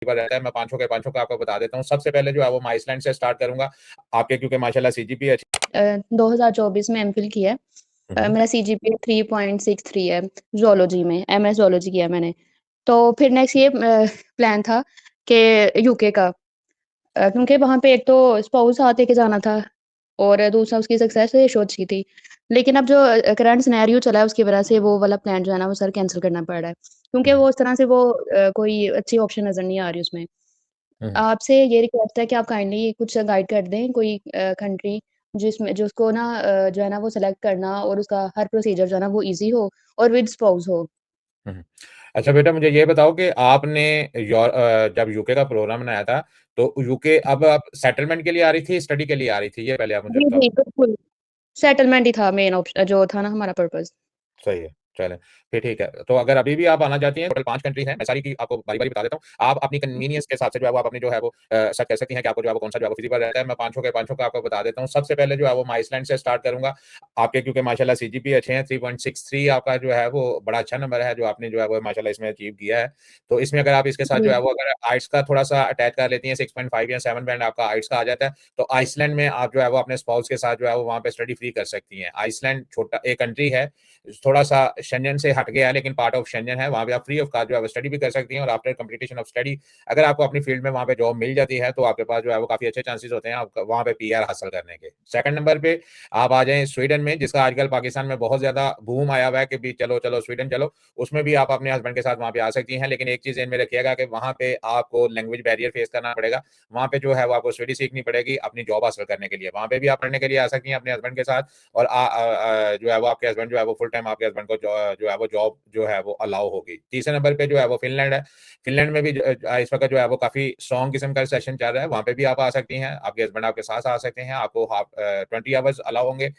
पर रहता है। मैं पांचों के पांचों का आपको बता देता हूँ। सबसे पहले जो है वो मैं आइसलैंड से स्टार्ट करूंगा। आपके क्योंकि माशाल्लाह सीजीपी अच्छी 2024 में एमफिल किया है। मेरा सीजीपीए 3.63 है। जोलॉजी में एमएस जोलॉजी किया मैंने। तो फिर नेक्स्ट ये प्लान था कि यूके का, क्योंकि वहाँ पे एक तो स्पाउस साथ लेके जाना था और दूसरा उसकी सक्सेस रेशो अच्छी थी। लेकिन अब जो करंट सिनेरियो चला है उसकी वजह से वो वाला प्लान जो है ना वो सर कैंसिल करना पड़ रहा है, क्योंकि वो उस तरह से वो कोई अच्छी ऑप्शन नजर नहीं आ रही उसमें। आपसे ये रिक्वेस्ट है कि आप काइंडली कुछ गाइड कर दें कोई कंट्री जिसमें जिसको ना जो है ना वो सेलेक्ट करना और उसका हर प्रोसीजर जो है ना वो इजी हो और विद स्पाउस हो। हम्म। अच्छा बेटा, मुझे ये बताओ कि आपने जब यूके का प्रोग्राम बनाया था, तो यूके अब आप सेटलमेंट के लिए आ रही थी, स्टडी के लिए आ रही थी, ये पहले आप मुझे जी बताओ। जी बिल्कुल। सेटलमेंट ही था मेन ऑप्शन जो था ना हमारा पर्पस। सही है, चलें, फिर ठीक है। तो अगर अभी भी आप आना चाहती हैं, टोटल 5 कंट्री हैं, मैं सारी की आपको बारी-बारी बता देता हूँ। आप अपनी कन्वीनियंस के हिसाब से जो है वो आप अपनी जो है वो सेट कर सकती हैं कि आपको जो है वो कौन-सा जो है वो फिज़िबल रहता है। मैं पाँचों के पाँचों का आपको बता देता हूँ। सबसे पहले जो है वो मैं आइसलैंड से स्टार्ट करूँगा। आपके क्योंकि माशाल्लाह सीजीपी अच्छे हैं, 3.63 आपका जो है वो बड़ा अच्छा नंबर है, जो आपने जो है वो माशाल्लाह इसमें अचीव किया है। तो इसमें अगर आप इसके साथ जो जी है वो अगर आइट्स का थोड़ा-सा अटैच कर लेती हैं, 6.5 या 7 बैंड आपका आइट्स का आ जाता है, तो आइसलैंड में आप जो है वो अपने स्पाउस के साथ जो है वो वहाँ पे स्टडी फ्री कर सकती हैं। आइसलैंड छोटा एक कंट्री है, थोड़ा-सा शेंजन से हट गया है, लेकिन पार्ट ऑफ शेंजन है। वहाँ पे आप फ्री ऑफ कॉस्ट जो है वो स्टडी भी कर सकती हैं, और आफ्टर कंप्लीशन ऑफ स्टडी अगर आपको अपनी फील्ड में वहाँ पे जॉब मिल जाती है, तो आपके पास जो है वो काफ़ी अच्छे चांसेस होते हैं आप वहाँ पे पीआर हासिल करने के। सेकंड नंबर पे आप आ जाएँ स्वीडन में, जिसका आजकल पाकिस्तान में बहुत ज़्यादा बूम आया हुआ है कि भी चलो, चलो स्वीडन चलो। उसमें भी आप अपने हस्बैंड के साथ वहाँ पे आ सकती हैं, लेकिन एक चीज़ ज़हन में रखिएगा कि वहाँ पे आपको लैंग्वेज बैरियर फेस करना पड़ेगा। वहाँ पे जो है वो आपको स्टडी सीखनी पड़ेगी अपनी जॉब हासिल करने के लिए। वहाँ पे भी आप पढ़ने के लिए आ सकती हैं अपने हस्बैंड के साथ, और जो है वो आपके हस्बैंड जो है वो फुल टाइम आपके हस्बैंड को जो है वो जॉब जो है वो अलाउ होगी। तीसरे नंबर पे जो है वो फिनलैंड है। फिनलैंड में भी इस वक्त जो है वो काफी स्ट्रॉन्ग किस्म का सेशन चल रहा है। वहाँ पे भी आप आ सकती हैं, आपके हस्बैंड आपके साथ आ सकते हैं, आपको हाफ 20 आवर्स अलाउ होंगे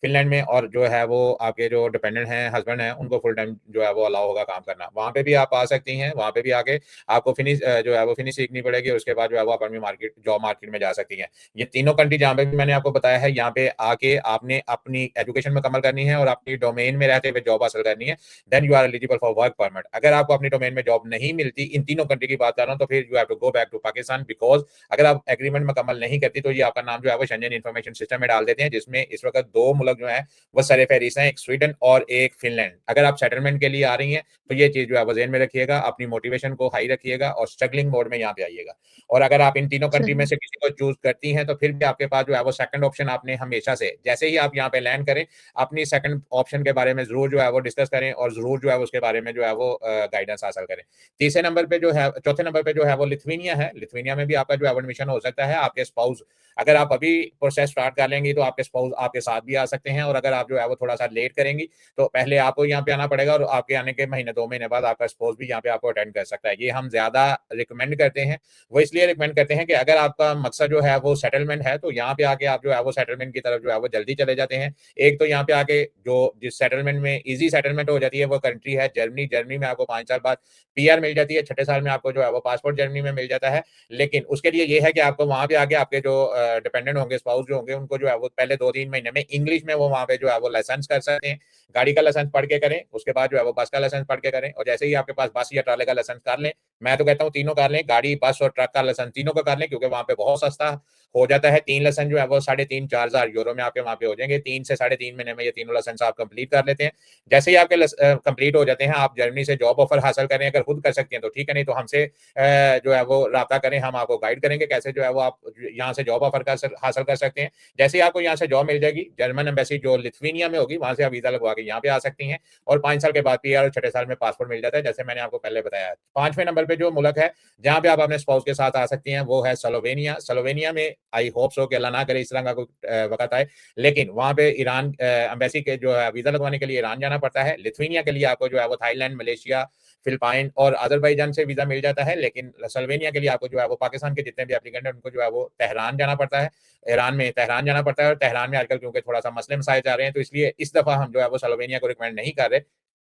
फिनलैंड में, और जो है वो आपके जो डिपेंडेंट हैं, हस्बैंड हैं, उनको फुल टाइम जो है वो अलाउ होगा काम करना। वहाँ पे भी आप आ सकती हैं। वहाँ पे भी आके आपको फिनिश जो है वो फिनिश सीखनी पड़ेगी, उसके बाद जो है वो आप अपनी मार्केट जॉब मार्केट में जा सकती हैं। ये तीनों कंट्री जहाँ पे भी मैंने आपको बताया है, यहाँ पे आके आपने अपनी एजुकेशन मुकम्मल करनी है और अपनी डोमेन में रहते हुए जॉब हासिल करनी है, then you are eligible for work permit. अगर आपको अपनी डोमेन में जॉब नहीं मिलती, इन तीनों कंट्री की बात कर रहा हूँ, तो फिर you have to go back to Pakistan, because अगर आप एग्रीमेंट मुकम्मल नहीं करती तो ये आपका नाम जो है वो शेंजन इन्फॉर्मेशन सिस्टम में डाल देते हैं, जिसमें इस वक्त दो मुल्क जो है वो सर फहरिस्त हैं, एक स्वीडन और एक फिनलैंड। अगर आप सेटलमेंट के लिए आ रही हैं, तो ये चीज जो है वो ज़हन में रखिएगा, अपनी मोटिवेशन को हाई रखिएगा और स्ट्रगलिंग मोड में यहाँ पे आइएगा। और अगर आप इन तीनों कंट्री में सही। से किसी को चूज करती हैं, तो फिर भी आपके पास जो है वो सेकंड ऑप्शन आपने हमेशा से, जैसे ही आप यहाँ पे लैंड करें, अपनी सेकंड ऑप्शन के बारे में जरूर जो है वो डिस्कस करें, और जरूर जो है उसके बारे में जो है वो गाइडेंस हासिल करें। तीसरे नंबर पे जो है, चौथे नंबर पे जो है वो लिथुआनिया है। लिथुआनिया में भी आपका जो है एडमिशन हो सकता है। आपके स्पाउस, अगर आप अभी प्रोसेस स्टार्ट कर लेंगी, तो आपके स्पाउस आपके साथ भी आ सकते हैं, और अगर आप जो है वो थोड़ा सा लेट करेंगी, तो पहले आपको यहाँ पे आना पड़ेगा, और आपके आने के महीने 2 महीने बाद आपका स्पाउस भी यहाँ पे आपको अटेंड कर सकता है। ये हम ज्यादा रिकमेंड करते हैं। वो इसलिए रिकमेंड करते हैं कि अगर आपका मकसद जो है वो सेटलमेंट है, तो यहाँ पे आके आप जो है वो सेटलमेंट की तरफ जो है वो जल्दी चले जाते हैं। एक तो यहाँ पे आके जो जिस सेटलमेंट में इजी सेटलमेंट हो जाती है वो कंट्री है जर्मनी। जर्मनी में आपको 5 साल बाद पीआर मिल जाती है, छठे साल में आपको जो है वो पासपोर्ट जर्मनी में मिल जाता है। लेकिन उसके लिए ये है कि आपको वहां पे आके आपके जो डिपेंडेंट होंगे, स्पाउस जो होंगे, उनको जो है वो पहले 2-3 महीने में इंग्लिश में वो वहां पे जो है वो लाइसेंस कर सकते हैं। गाड़ी का लाइसेंस पढ़ के करें, उसके बाद जो है वो बस का लाइसेंस पढ़ के करें, और जैसे ही आपके पास बस या ट्राले का लाइसेंस कर लें, मैं तो कहता हूँ तीनों कर लें, गाड़ी, बस और ट्रक का लाइसेंस तीनों का कर लें, क्योंकि वहां पे बहुत सस्ता हो जाता है। 3 लाइसेंस जो है वो 3,500-4,000 यूरो में आपके वहां पे हो जाएंगे। 3 से 3.5 महीने में ये तीनों लाइसेंस आप कंप्लीट कर लेते हैं। जैसे ही आपके कंप्लीट हो जाते हैं, आप जर्मनी से जॉब ऑफर हासिल करें, अगर खुद कर सकती हैं तो ठीक है, नहीं तो हमसे जो है वो राब्ता करें, हम आपको गाइड करेंगे कैसे जो है वो आप यहाँ से जॉब ऑफर हासिल कर सकते हैं। जैसे ही आपको यहाँ से जॉब मिल जाएगी, जर्मन एम्बेसी जो लिथुआनिया में होगी, वहां से आप वीजा लगवा के यहाँ पे आ सकती हैं, और 5 साल के बाद पीआर और छठे साल में पासपोर्ट मिल जाता है, जैसे मैंने आपको पहले बताया। पांचवें नंबर पे जो मुल्क है जहां पे आप अपने स्पाउस के साथ आ सकती हैं, वो है स्लोवेनिया। स्लोवेनिया में आई होप सो कि अल्लाह ना करे इस तरह का कोई वक्त आए, लेकिन वहां पे ईरान एम्बेसी के जो है वीजा लगवाने के लिए ईरान जाना पड़ता है। लिथुआनिया के लिए आपको जो है वो थाईलैंड, मलेशिया, फिलिपाइन और अजरबैजान से वीजा मिल जाता है। लेकिन स्लोवेनिया के लिए आपको जो है वो पाकिस्तान के जितने भी एप्लीकेंट हैं उनको जो है वो तेहरान जाना पड़ता है, ईरान में तेहरान जाना पड़ता है। और तेहरान में आजकल क्योंकि थोड़ा सा मसले मसाइल जा रहे हैं, तो इसलिए इस दफा हम जो है वो स्लोवेनिया को रिकमेंड नहीं कर रहे।